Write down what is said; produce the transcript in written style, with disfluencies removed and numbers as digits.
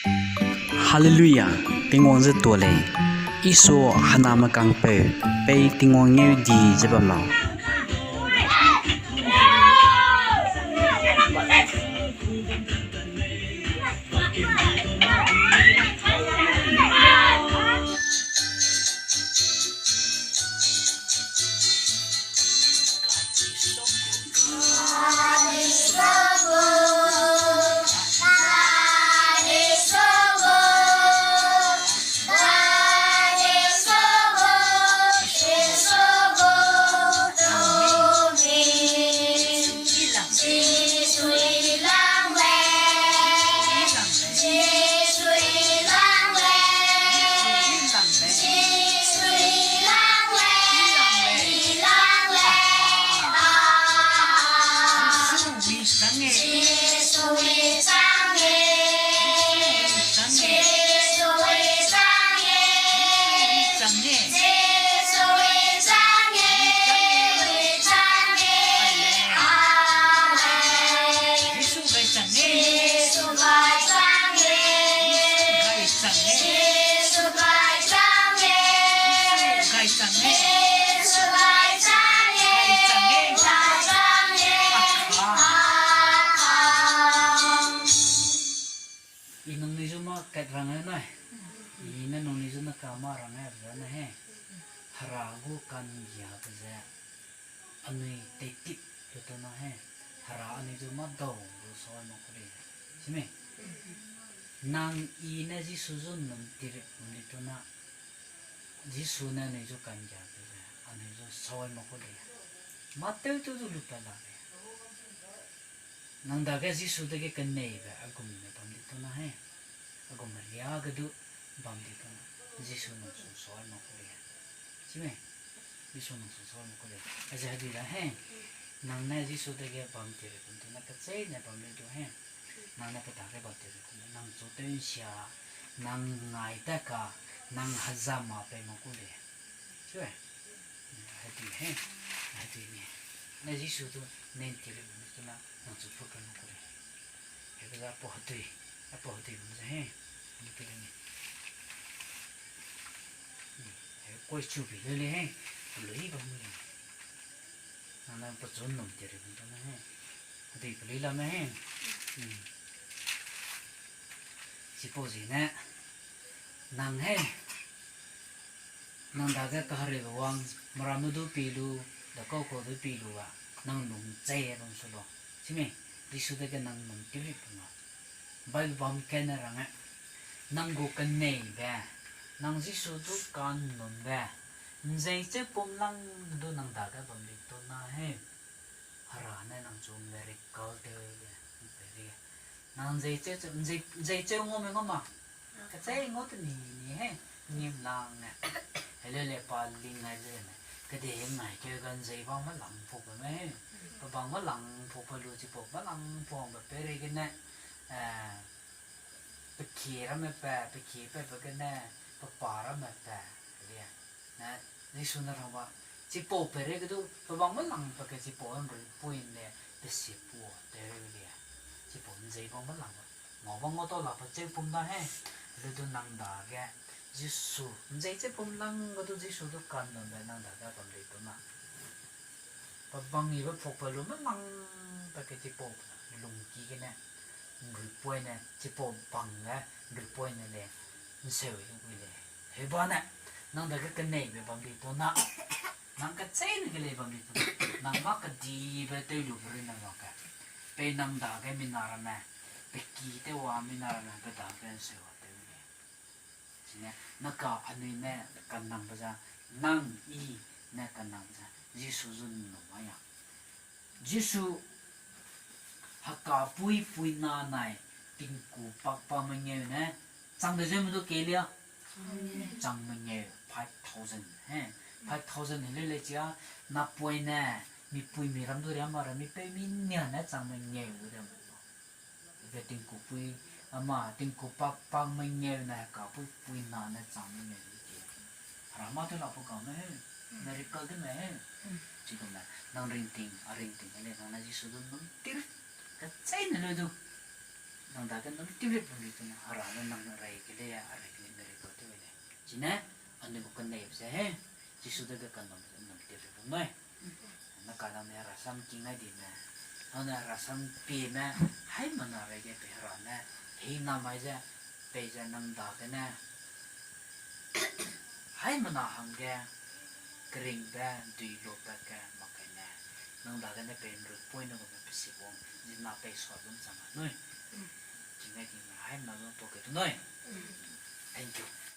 Hallelujah, tiếng rất tua lệ. Iso hanama kang pe tiếng nghe đi jeba mau. Inong ni Zuma kahit rangan na ina nong ni Zuma kama rangan na harago kan ya baza anui tetik itu na hara ani Zuma do so no kure sime nang ina ji suzun nam tir itu na ji suna ni jo kan ya baza ani jo so no kure mate itu tu lupa la nang daga ji su de ke nei ba agum ne tam itu na agum ria gadu bam itu na ji su no so no kure sime ji su no so no kure aja di la nang na ji su de ke bam tir itu na ka sei ne bam itu nang na ka ta ke ba tir nang zo ten sha nang ngai ta ka nang hazama pe mo kure sime hadi hadi ne na ji su tu nen tir itu na nang zu pu kan ko le he ga po hati mo he ni pe ni he ko chu bi le he lo hi ba mu le na po zon nom tere mo na he hati pe le la me he si po ji na nang he nang da ga ka re wang maramudu pilu da ko du pilu wa nang nung chai ron so lo sime di su de nang nung ti ri no bai bam ken na rang nang go kan nei ba nang ji su du kan nun ba nzai che pom lang du nang da ga bam li to na he hara na nang chu very cold de be nang zai che ngo me ngo ma ka chai ngo tu ni he nim lang na hele le pa ling na le na cái đề này chơi gần gì bao mất lặng phục rồi mấy bao mất lặng phục phải lùi chỉ phục mất lặng phục mà bé đây cái này bị kia ra mấy bé bị kia bé cái này bị bỏ ra mấy bé vậy nè đi xuống đó không ạ chỉ phục bé đây cái đó bao mất lặng cái chỉ phục rồi bùi nè bị xếp bùa đấy vậy chỉ phục gì bao mất lặng ngõ bao ngõ to là phải chơi phun đó he rồi tôi nằm đá cái Jisu, nzai che pom lang ko tu Jisu tu kan no na nang daga pam le to na. Pa bang ni ba phok pa lu ma mang pa ke ti po lung ki ke na. Ngui poi na ti po bang na, ngui poi na le. Nseu wi le. He ba na nang daga ke nei be pam le to na. Nang ka chai ni ke le pam le to. Nang ma ka di ba te lu ri na ma ka. Pe nang da ke mi na ra na. Pe ki te wa mi na ra na pe da ke nseu. Naka anh nè cần nằm bây giờ năng y nè cần nằm bây giờ Giêsu dân nó mà ya Giêsu hakka pui na này tình cụ bạc mình nghe nè chẳng được gì mà tôi kể liền chẳng mình nghe 5,000 he 5,000 hele le chia na pui nè mi pui mi ram tu ram mà mi pe mi nya nè chẳng mình nghe rồi về tình cụ pui ama ting ko pak mình nghe này cả pui na này chẳng mình nghe gì rama tu là phụ cầu này này cái cái này chỉ còn là năng ring ting này là năng gì sử dụng nó tiếc cái trái này rồi nang da kan nang timre puli tu na hara na nang rai ke le ya ara ke ne re ko te ne jina ande ko kan nei se he ji su da kan nang timre pu mai na ka na ne rasam king ai di na ana rasam pi na hai mana rai ke pe hara na he na mai ja pe ja nang da ke na hai mana hang ge kring ba dui lo pa ka ma ka na nang da ke ne pe ru poi na ko pe si bom ji na pe so dum chang noi chính này thì hai mà nó tổ cái thôi anh chụp